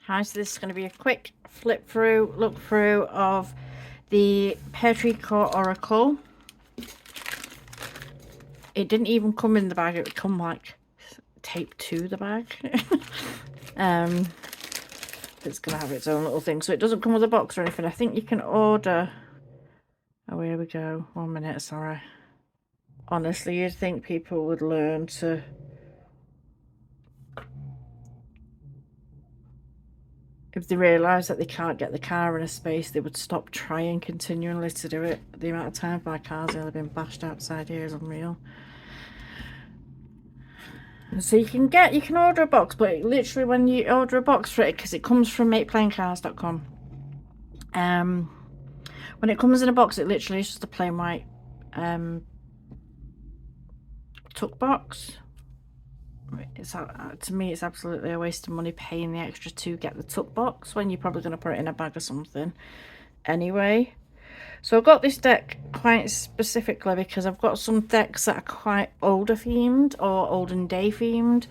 Hi, so this is going to be a quick flip through, look through of the Pear Core Oracle. It didn't even come in the bag, it would come like taped to the bag. It's going to have its own little thing, so it doesn't come with a box or anything. I think you can order... Oh, here we go. 1 minute, sorry. Honestly, you'd think people would learn to... If they realised that they can't get the car in a space, they would stop trying continually to do it. The amount of time my car's only been bashed outside here is unreal. So you can order a box, but literally when you order a box for it, because it comes from makeplaincars.com, when it comes in a box, it literally is just a plain white tuck box. It's to me, it's absolutely a waste of money paying the extra to get the tuck box when you're probably going to put it in a bag or something anyway. So I got this deck quite specifically because I've got some decks that are quite older themed or olden day themed.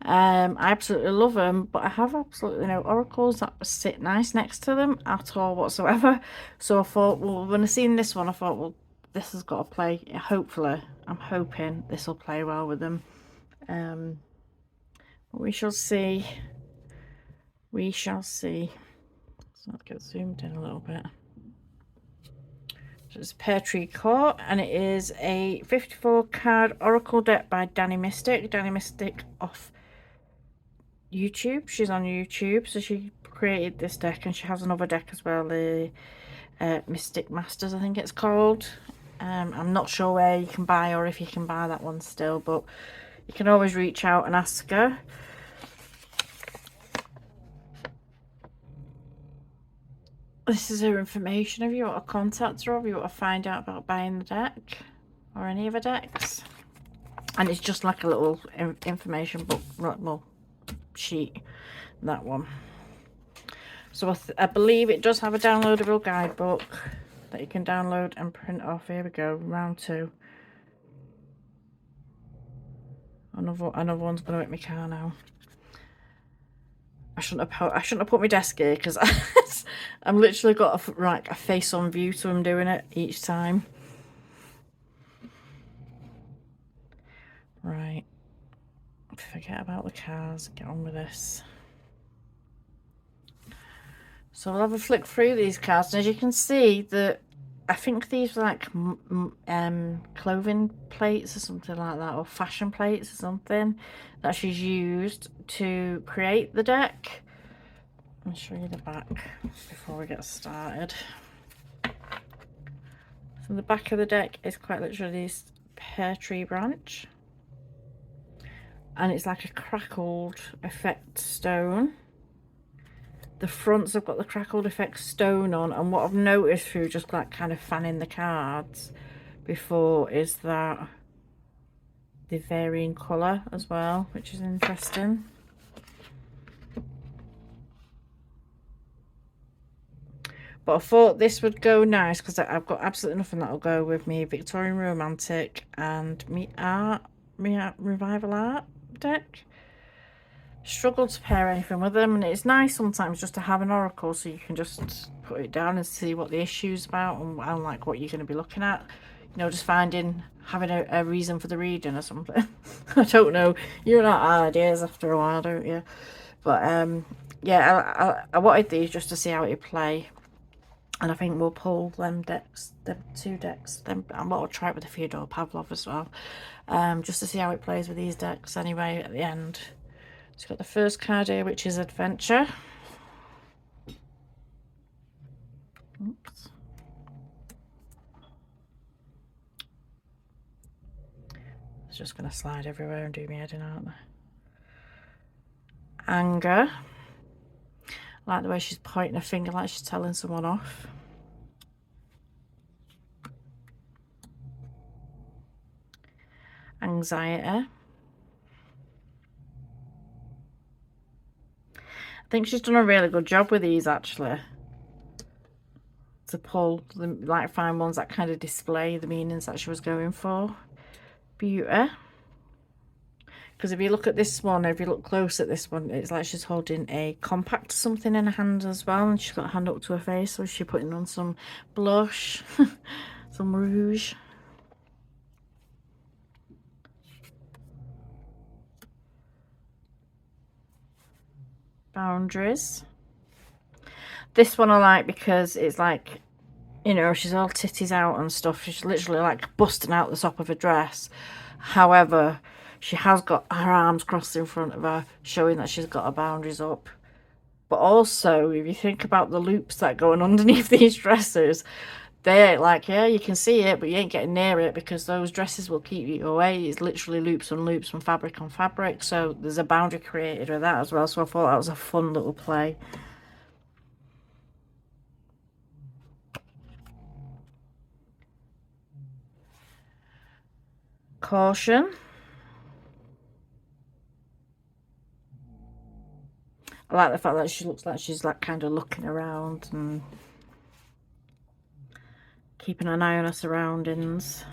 I absolutely love them, but I have absolutely no oracles that sit nice next to them at all whatsoever. So I thought, well, when I seen this one, I thought, well, this has got to play. Hopefully, I'm hoping this will play well with them. We shall see. We shall see. So let's get zoomed in a little bit. So it's Pear Core, and it is a 54 card oracle deck by Dani Mystic. Dani Mystic off YouTube. She's on YouTube, so she created this deck, and she has another deck as well, the Mystic Masters, I think it's called. I'm not sure where you can buy or if you can buy that one still, but you can always reach out and ask her. This is her information if you want to contact her, or if you want to find out about buying the deck or any of her decks. And it's just like a little information book, well, sheet, that one. So I believe it does have a downloadable guidebook that you can download and print off. Here we go, round 2. Another one's going to hit my car now. I shouldn't have put my desk here because I've literally got a face on view, so I'm doing it each time. Right, forget about the cars, get on with this. So we'll have a flick through these cards, and as you can see, that I think these were like clothing plates or something like that, or fashion plates or something that she's used to create the deck. I'll show you the back before we get started. So the back of the deck is quite literally this pear tree branch, and it's like a crackled effect stone. The fronts have got the crackled effect stone on, and what I've noticed through just like kind of fanning the cards before is that they vary in colour as well, which is interesting. But I thought this would go nice because I've got absolutely nothing that'll go with me Victorian Romantic and me Revival Art deck. Struggled to pair anything with them, and it's nice sometimes just to have an oracle so you can just put it down and see what the issue's about and like what you're going to be looking at, you know, just having a reason for the reading or something. I don't know, you run out of ideas after a while, don't you? But yeah, I wanted these just to see how it play, and I think we'll pull them decks, them 2 decks, then I'll try it with the Fyodor Pavlov as well, just to see how it plays with these decks anyway at the end. It's got the first card here, which is Adventure. Oops. It's just going to slide everywhere and do me head in, aren't they? Anger. I like the way she's pointing her finger like she's telling someone off. Anxiety. I think she's done a really good job with these actually, to pull them, like find ones that kind of display the meanings that she was going for. Beauty. Because if you look at this one, if you look close at this one, it's like she's holding a compact something in her hand as well, and she's got her hand up to her face, so she's putting on some blush, some rouge. Boundaries. This one I like because it's like, you know, she's all titties out and stuff. She's literally like busting out the top of her dress. However, she has got her arms crossed in front of her, showing that she's got her boundaries up. But also, if you think about the loops that go on underneath these dresses, they're like, yeah, you can see it, but you ain't getting near it because those dresses will keep you away. It's literally loops and loops from fabric on fabric. So there's a boundary created with that as well. So I thought that was a fun little play. Caution. I like the fact that she looks like she's like kind of looking around and keeping an eye on her surroundings.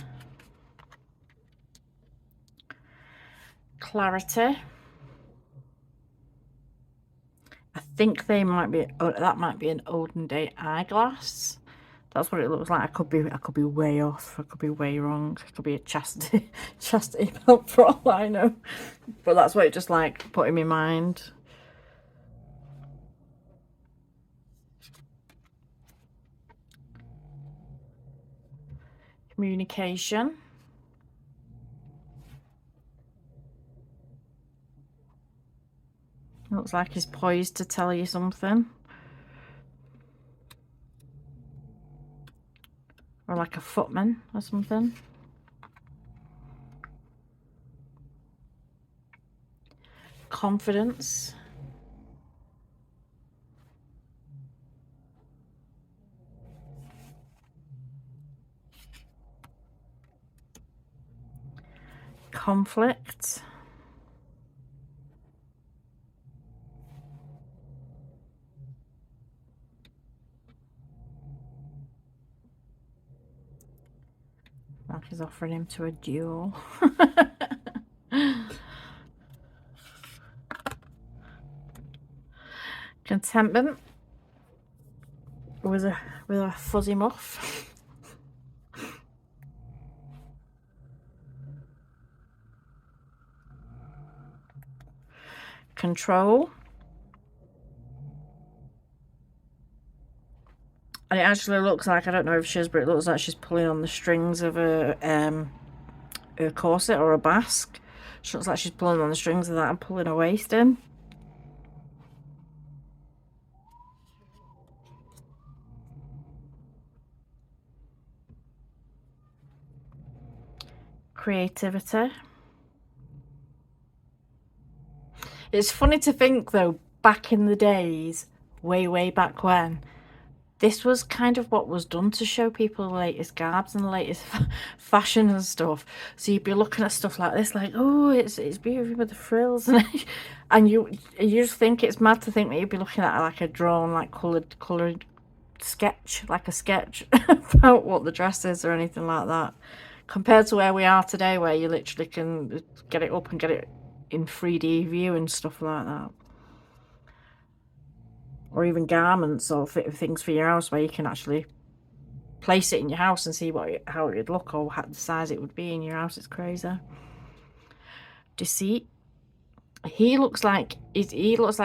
Clarity. I think they might be, oh, that might be an olden day eyeglass. That's what it looks like. I could be way off. I could be way wrong. It could be a chastity belt for all I know. But that's what it just like put in my mind. Communication. Looks like he's poised to tell you something. Or like a footman or something. Confidence. Conflict. Like he's offering him to a duel. Contentment with a fuzzy muff. Control. And it actually looks like, I don't know if she is, but it looks like she's pulling on the strings of her corset or a basque. She looks like she's pulling on the strings of that and pulling her waist in. Creativity. It's funny to think though, back in the days, way back when, this was kind of what was done to show people the latest garbs and the latest fashion and stuff. So you'd be looking at stuff like this, like, oh, it's beautiful with the frills, and you just think it's mad to think that you'd be looking at like a drawn, like coloured sketch, like a sketch about what the dress is or anything like that. Compared to where we are today, where you literally can get it up and get it in 3D view and stuff like that. Or even garments or things for your house where you can actually place it in your house and see how it would look or the size it would be in your house. It's crazy. Deceit. He looks like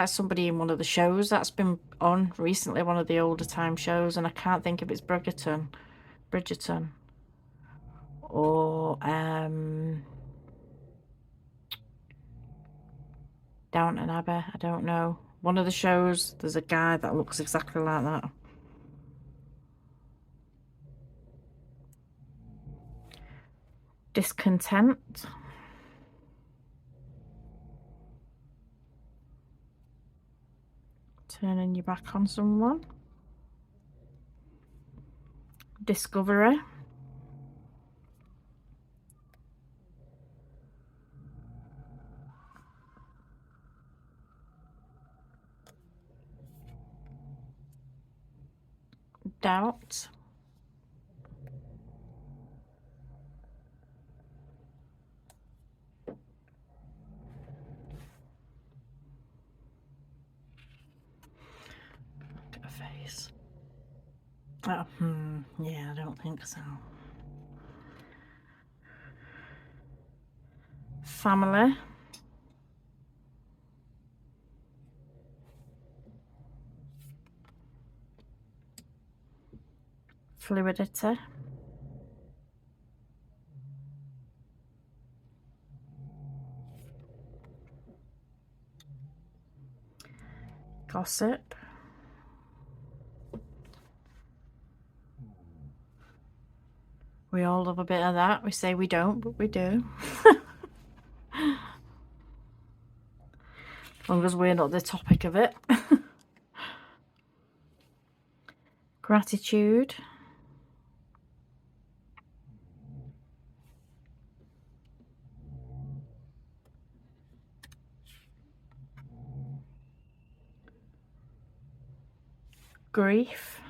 somebody in one of the shows that's been on recently, one of the older time shows, and I can't think if it's Bridgerton or Downton Abbey. I don't know. One of the shows, there's a guy that looks exactly like that. Discontent. Turning your back on someone. Discovery. Doubt. face. Yeah, I don't think so. Family. Fluidity. Gossip. We all love a bit of that. We say we don't, but we do. As long as we're not the topic of it. Gratitude. Grief.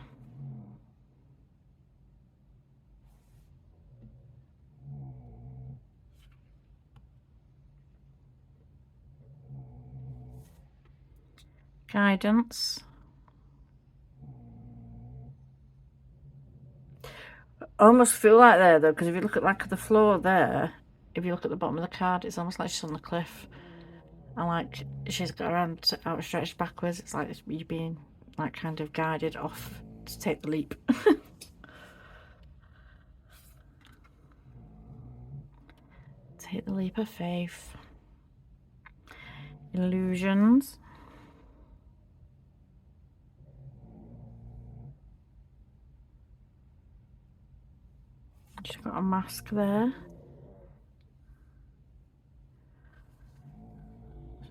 Guidance. I almost feel like there though, because if you look at like the floor there, if you look at the bottom of the card, it's almost like she's on the cliff. And like she's got her hand outstretched backwards. It's like you're being like kind of guided off to take the leap. Take the leap of faith. Illusions. She's got a mask there.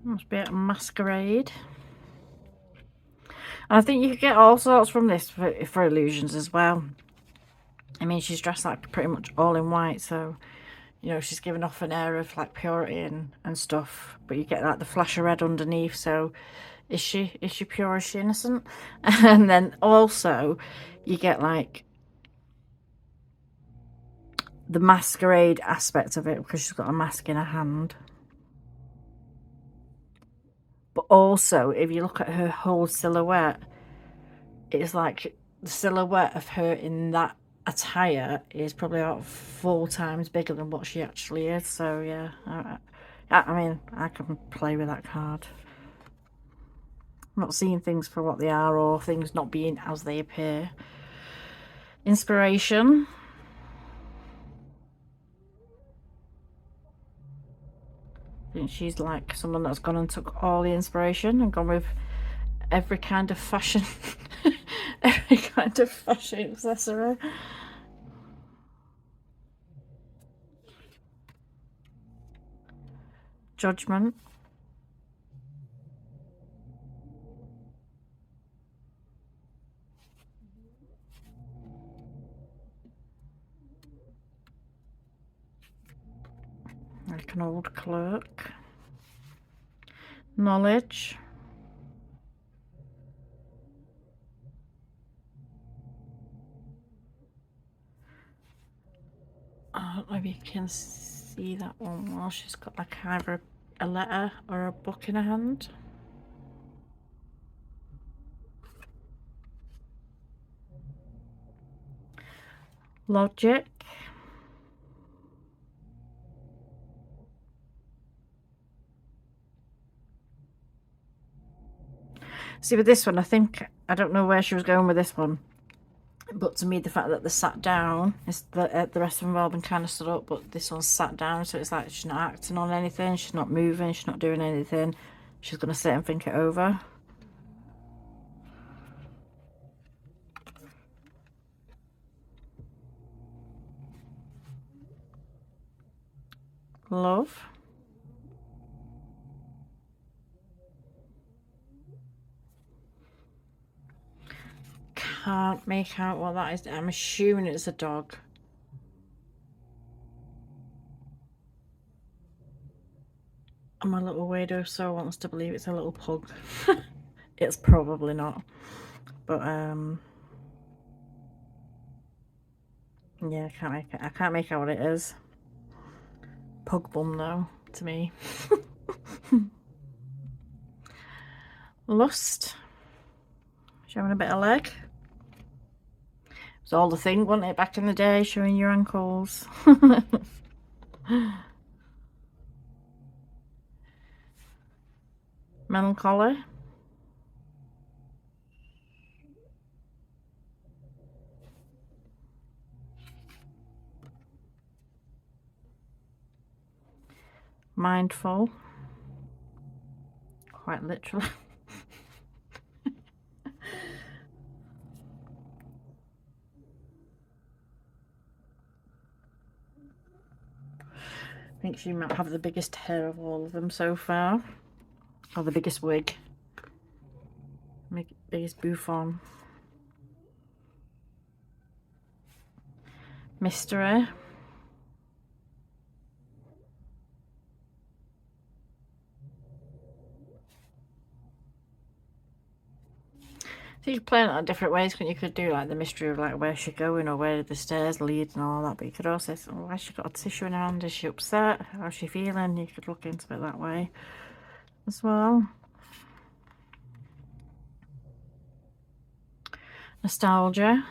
Must be a masquerade. And I think you could get all sorts from this for illusions as well. I mean, she's dressed like pretty much all in white, so you know she's giving off an air of like purity and stuff. But you get like the flash of red underneath. So is she pure? Is she innocent? And then also you get like the masquerade aspect of it because she's got a mask in her hand. But also, if you look at her whole silhouette, it's like the silhouette of her in that attire is probably about 4 times bigger than what she actually is. So yeah, I mean, I can play with that card. I'm not seeing things for what they are or things not being as they appear. Inspiration. I think she's like someone that's gone and took all the inspiration and gone with every kind of fashion every kind of fashion accessory. Judgment. Like an old clerk. Knowledge. I don't know if you can see that one well. She's got like either a letter or a book in her hand. Logic. See, with this one, I don't know where she was going with this one. But to me, the fact that they sat down, is the rest of them have all been kind of stood up, but this one's sat down, so it's like she's not acting on anything, she's not moving, she's not doing anything. She's going to sit and think it over. Love. Can't make out what that is. I'm assuming it's a dog. And my little weirdo so wants to believe it's a little pug. It's probably not. But yeah, I can't make out what it is. Pug bum though, to me. Lust. Showing a bit of leg. It's all the thing, wasn't it, back in the day, showing your ankles. Melancholy. Mindful. Quite literally. I think she might have the biggest hair of all of them so far. Or the biggest wig. Biggest bouffon. Mystery. So you could play it in different ways. You could do like the mystery of like where's she going or where the stairs lead and all that. But you could also say, oh, why's she got a tissue in her hand? Is she upset? How's she feeling? You could look into it that way as well. Nostalgia.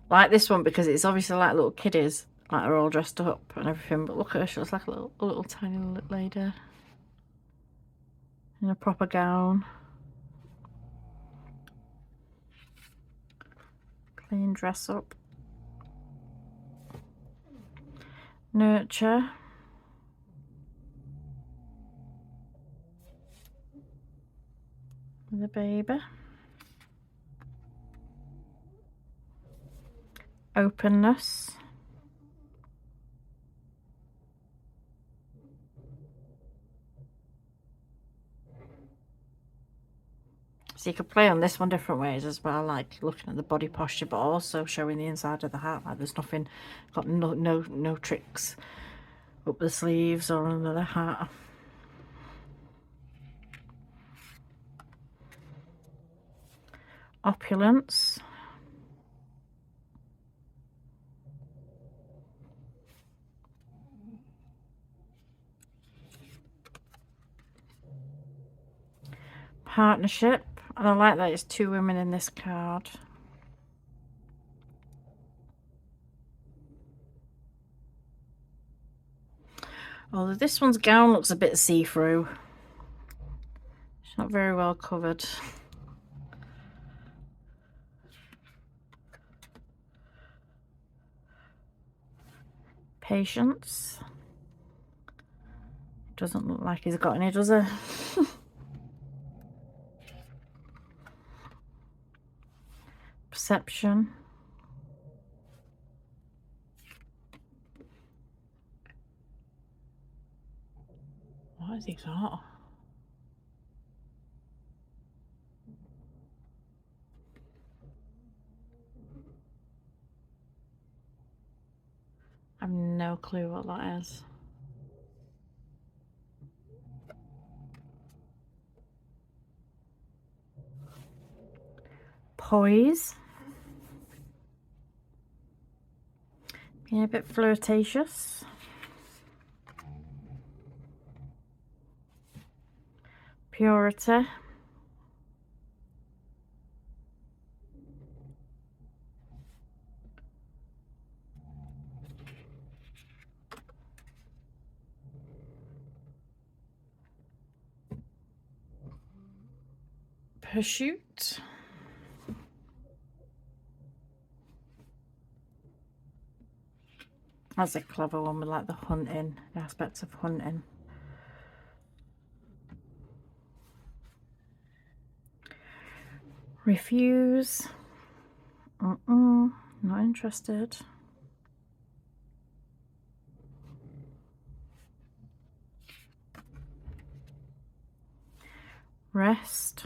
Like this one because it's obviously like little kiddies, like they're all dressed up and everything. But look at her, she looks like a little tiny lady in a proper gown. Clean dress up. Nurture. The baby. Openness. So you could play on this one different ways as well, like looking at the body posture, but also showing the inside of the hat. Like there's nothing, got no tricks up the sleeves or under the hat. Opulence. Partnership. And I like that it's two women in this card. Although this one's gown looks a bit see-through. It's not very well covered. Patience. Doesn't look like he's got any, does he? Perception. What has he got? I have no clue what that is. Poise. Being a bit flirtatious. Purity. Pursuit. That's a clever one with like the hunting, the aspects of hunting. Refuse. Not interested. Rest.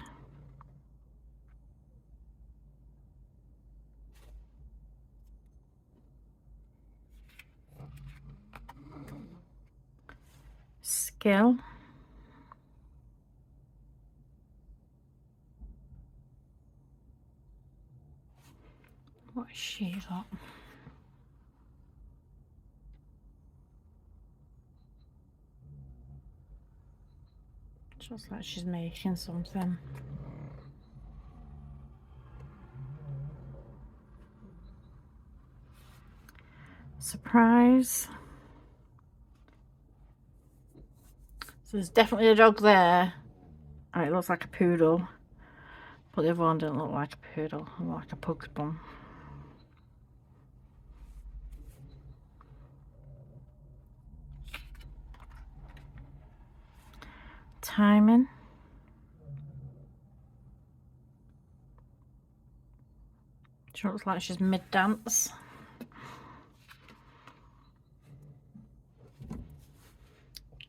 Skill. What has she got? Just like she's making something. Surprise. So there's definitely a dog there. Oh, it looks like a poodle. But the other one didn't look like a poodle. It looked like a pug bum. Timing. She looks like she's mid-dance.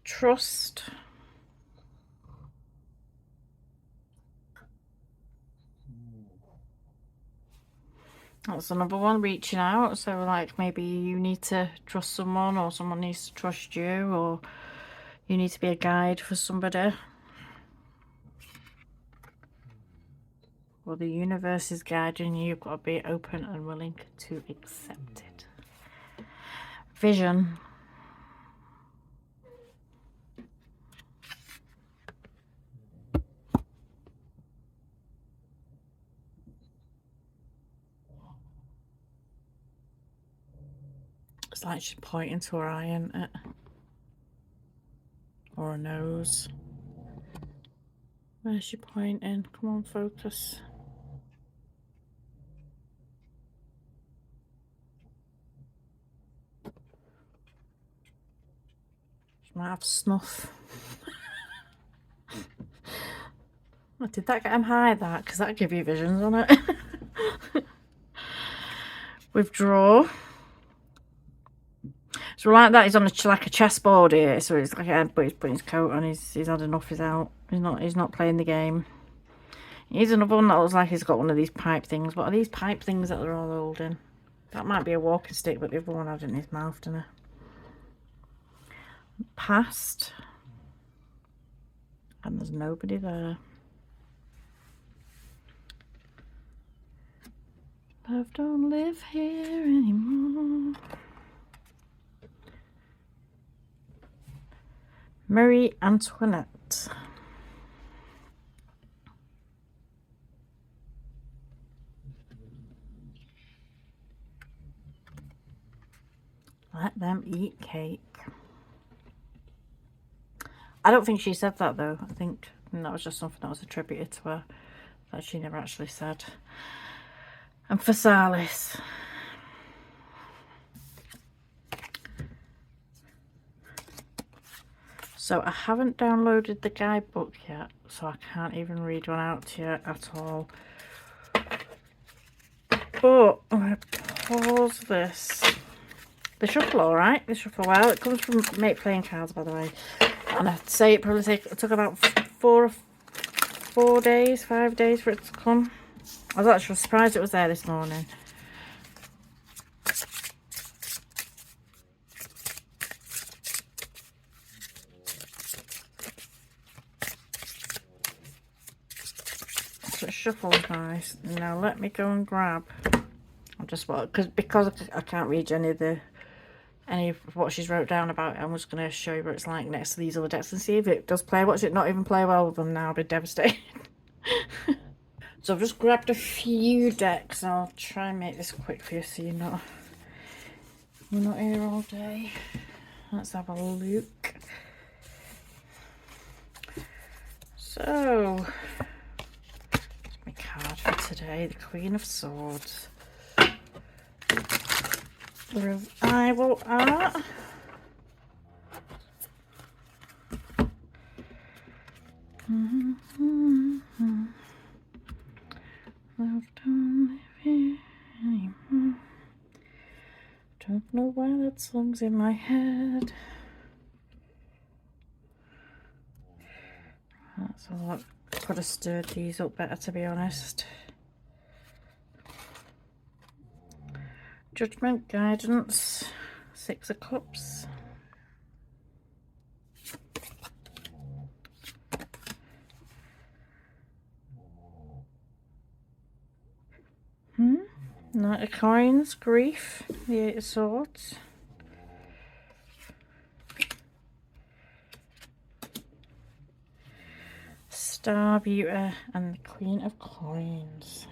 Trust. That's another one, reaching out. So like maybe you need to trust someone, or someone needs to trust you, or you need to be a guide for somebody. Or the universe is guiding you. You've got to be open and willing to accept it. Vision. It's like she's pointing to her eye, isn't it? Or her nose. Where's she pointing? Come on, focus. She might have snuff. Oh, did that get him high, that? Because that give you visions on it. Withdraw. So like that, he's on like a chessboard here. So it's like, but he's putting his coat on. He's had enough. He's out. He's not playing the game. Here's another one that looks like he's got one of these pipe things. What are these pipe things that they're all holding? That might be a walking stick, but the other one had it in his mouth, didn't it? Past. And there's nobody there. Love don't live here anymore. Marie Antoinette. Let them eat cake. I don't think she said that though. I think that was just something that was attributed to her that she never actually said. And for Physalis. So I haven't downloaded the guidebook yet, so I can't even read one out to you at all. But I'm going to pause this. They shuffle alright, they shuffle well. It comes from Make Playing Cards, by the way. And I'd say it probably took about 5 days for it to come. I was actually surprised it was there this morning. So it shuffles nice. Now let me go and grab. Because I can't read any of what she's wrote down about it. I'm just going to show you what it's like next to these other decks and see if it does play. Watch it not even play well with them now. I'll be devastated. So I've just grabbed a few decks and I'll try and make this quick for you so you're not here all day. Let's have a look. So my card for today, the Queen of Swords. The Revival Art. Love don't live here anymore. Don't know why that song's in my head. That's a lot. Could have stirred these up better, to be honest. Judgment, Guidance, Six of Cups. Knight of Coins, Grief, the Eight of Swords. Star Beauty and the Queen of Coins.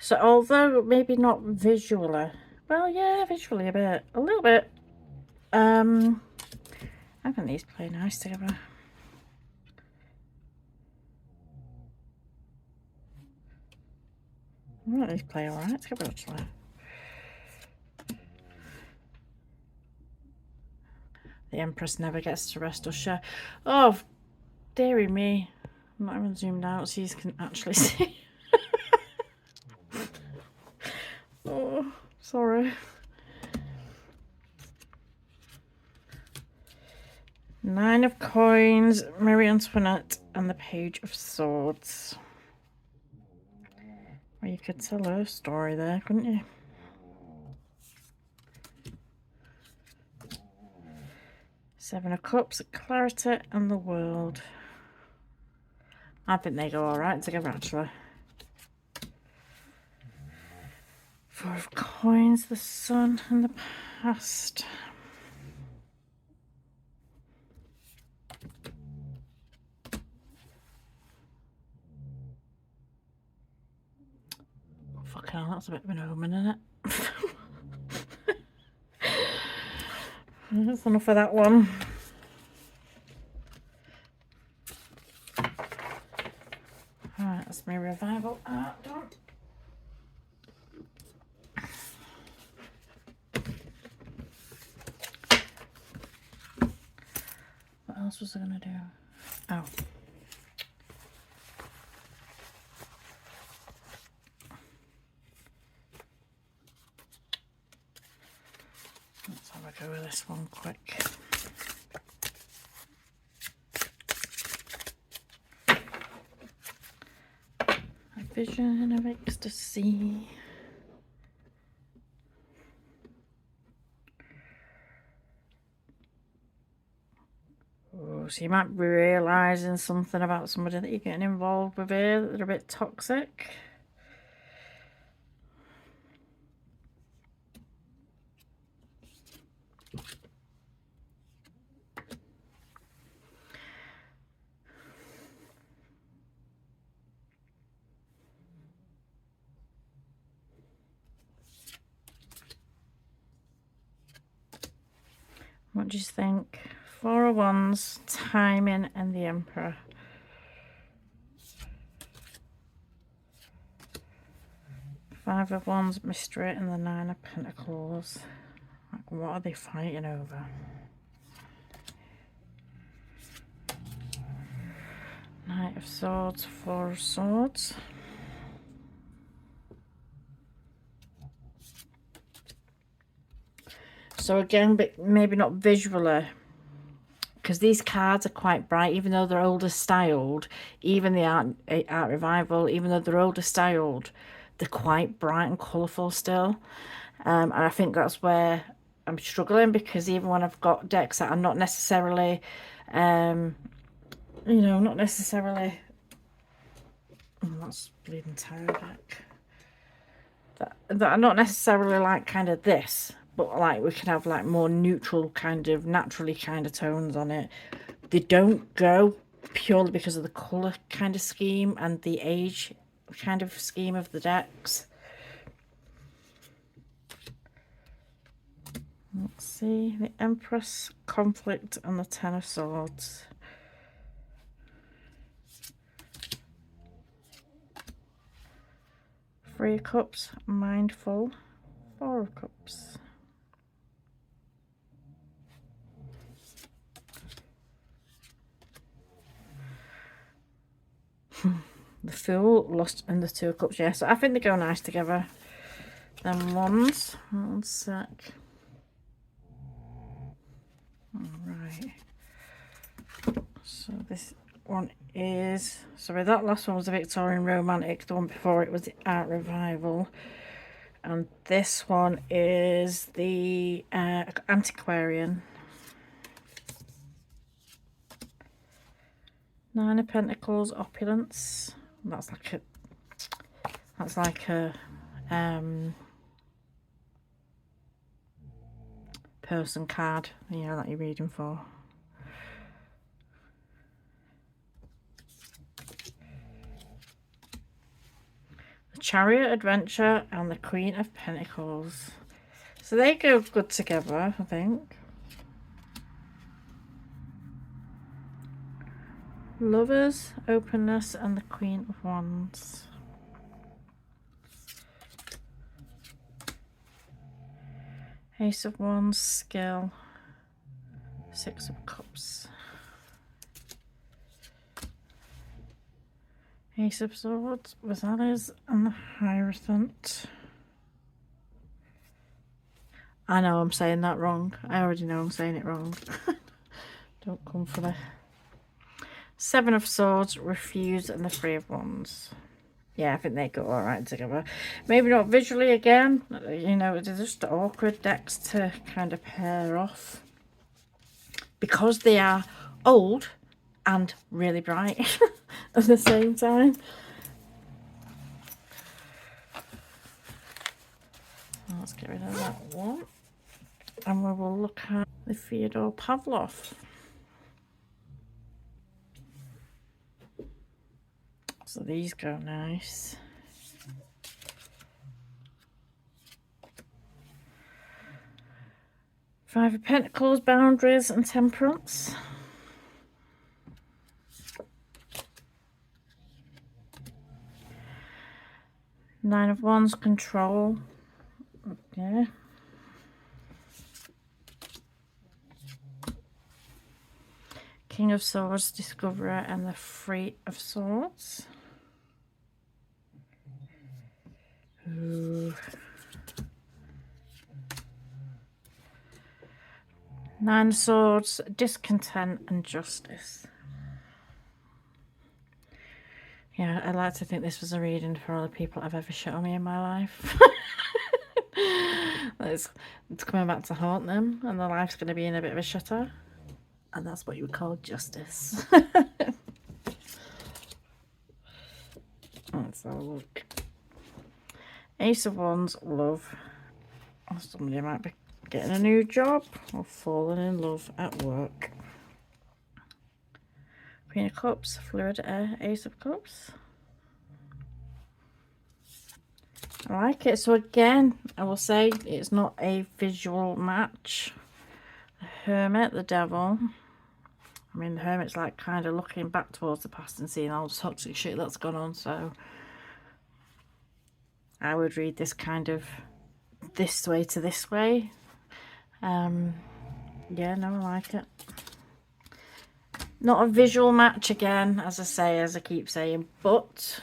So although maybe not visually, well, yeah, visually a little bit. I think these play nice together. I think these play alright together actually. The Empress never gets to rest or share. Oh, dearie me. I'm not even zoomed out so you can actually see. Oh, sorry. Nine of Coins, Marie Antoinette, and the Page of Swords. Well, you could tell her story there, couldn't you? Seven of Cups, Clarity, and the World. I think they go alright together, actually. Four of Coins, the Sun, and the Past. Oh, fucking hell, that's a bit of an omen, isn't it? That's enough of that one. Alright, that's my revival art done. What else was I going to do? Oh. Let's have a go with this one quick. A vision of ecstasy. Oh, so you might be realising something about somebody that you're getting involved with here, that they're a bit toxic. What do you think? Four of Wands, Timing, and the Emperor. Five of Wands, Mystery, and the Nine of Pentacles. Like, what are they fighting over? Knight of Swords, Four of Swords. So again, but maybe not visually, because these cards are quite bright, even though they're older styled. Even the art revival, even though they're older styled, they're quite bright and colourful still. And I think that's where I'm struggling, because even when I've got decks that are not necessarily, you know, not necessarily, oh, that's Bleeding Tarot deck, that are not necessarily like kind of this, but like we can have like more neutral kind of naturally kind of tones on it. They don't go purely because of the colour kind of scheme and the age kind of scheme of the decks. Let's see, the Empress, Conflict, and the Ten of Swords. Three of Cups, Mindful, Four of Cups. The Fool, Lust, and the Two of Cups. Yeah, so I think they go nice together. Then Wands. One sec. Alright. So this one is... Sorry, that last one was the Victorian Romantic. The one before it was the Art Revival. And this one is the Antiquarian. Nine of Pentacles, Opulence. That's like a person card, you know, that you're reading for. Chariot, Adventure, and the Queen of Pentacles. So they go good together, I think. Lovers, Openness, and the Queen of Wands. Ace of Wands, Skill, Six of Cups. Ace of Swords, Rosales, and the Hierophant. I know I'm saying that wrong. I already know I'm saying it wrong. Don't come for me. Seven of Swords, Refuse, and the Three of Wands. Yeah, I think they go alright together. Maybe not visually again. You know, they're just awkward decks to kind of pair off. Because they are old and really bright at the same time. Let's get rid of that one. And we will look at the Fyodor Pavlov. So these go nice. Five of Pentacles, Boundaries, and Temperance. Nine of Wands, Control. Okay. King of Swords, Discoverer, and the Three of Swords. Ooh. Nine of Swords, Discontent, and Justice. Yeah, I like to think this was a reading for all the people I've ever shit on me in my life. it's coming back to haunt them, and their life's going to be in a bit of a shutter. And that's what you would call justice. Let's have a look. Ace of Wands, Love. Somebody might be getting a new job or falling in love at work. Queen of Cups, Fluidity, Ace of Cups. I like it. So again, I will say it's not a visual match. The Hermit, the Devil. I mean, the Hermit's like kind of looking back towards the past and seeing all the toxic shit that's gone on. So I would read this kind of this way to this way. Yeah, no, I like it. Not a visual match again, as I keep saying, but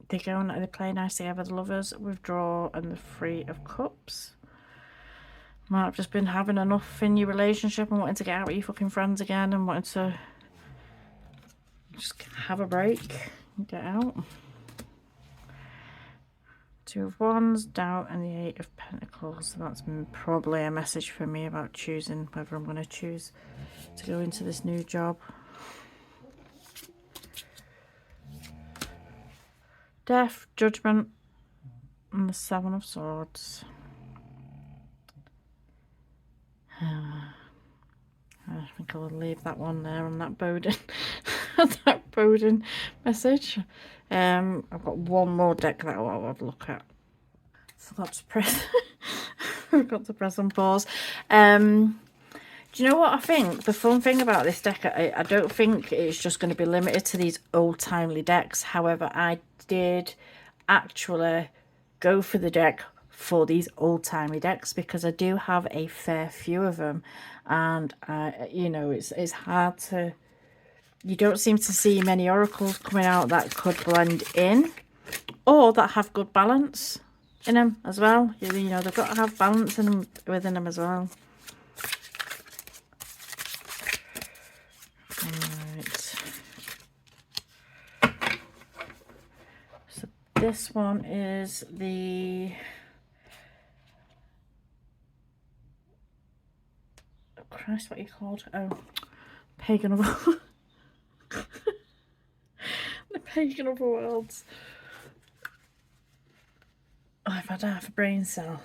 they play nicely together. The Lovers, Withdraw, and the Three of Cups. Might have just been having enough in your relationship and wanting to get out with your fucking friends again and wanting to just have a break and get out. Two of Wands, Doubt, and the Eight of Pentacles. So that's probably a message for me about choosing whether I'm going to choose to go into this new job. Death, Judgment, and the Seven of Swords. I think I'll leave that one there on that Bowden, that Bowden message. I've got one more deck that I'll have a look at. Forgot to press. Forgot to press on pause. Do you know what I think? The fun thing about this deck, I don't think it's just going to be limited to these old timely decks. However, I did actually go for the deck for these old timey decks because I do have a fair few of them, and you know, it's hard to, you don't seem to see many oracles coming out that could blend in or that have good balance in them as well. You know, they've got to have balance in them, within them as well. Right. So this one is the Christ, what are you called? Oh, Pagan of the Pagan of Worlds. Oh, I've had half a brain cell.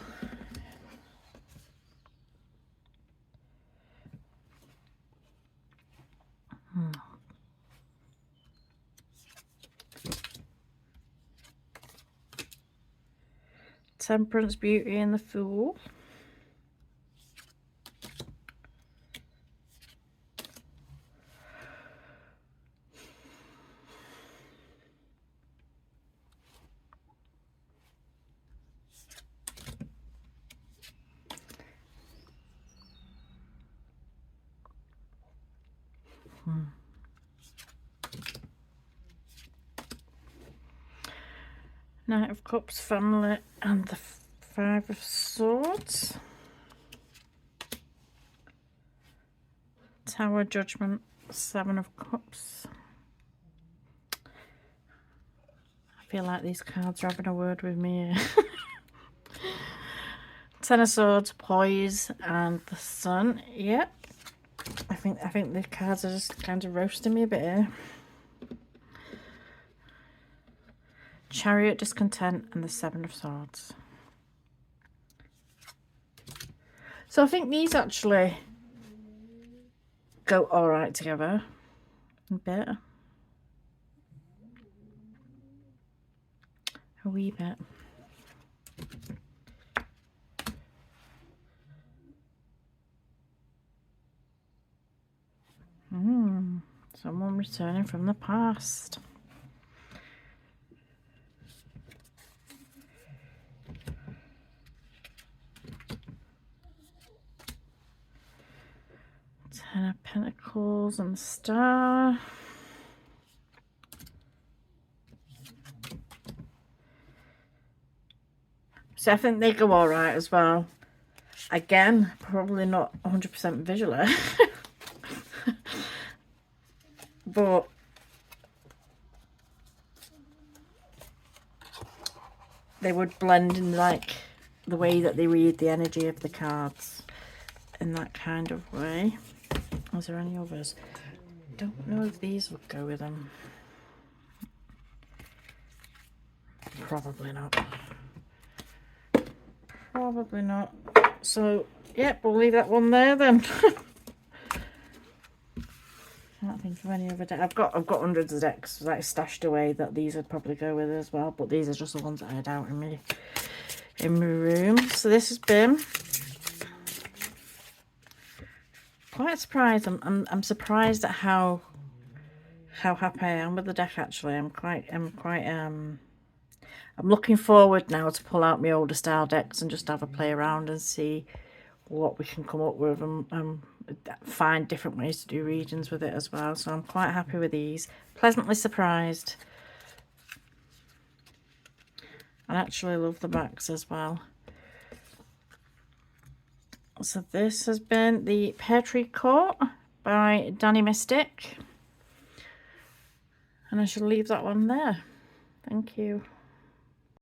Temperance, Beauty, and the Fool. Knight of Cups, Family, and the Five of Swords. Tower, Judgment, Seven of Cups. I feel like these cards are having a word with me. Ten of Swords, Poise, and the Sun. Yep. I think the cards are just kind of roasting me a bit here. Chariot, Discontent, and the Seven of Swords. So I think these actually go all right together a bit. A wee bit. Someone returning from the past. Ten of Pentacles and the Star. So I think they go all right as well. Again, probably not 100% visually. But they would blend in like the way that they read the energy of the cards in that kind of way. Is there any others? Don't know if these would go with them. Probably not. Probably not. So, yep, we'll leave that one there then. Can't think of any other deck. I've got hundreds of decks like stashed away that these would probably go with as well, but these are just the ones that I had out in my room. So this has been quite surprised. I'm surprised at how happy I am with the deck. Actually, I'm looking forward now to pull out my older style decks and just have a play around and see what we can come up with and find different ways to do readings with it as well. So I'm quite happy with these. Pleasantly surprised. I actually love the backs as well. So this has been the Pear Tree Court by Dani Mystic. And I shall leave that one there. Thank you.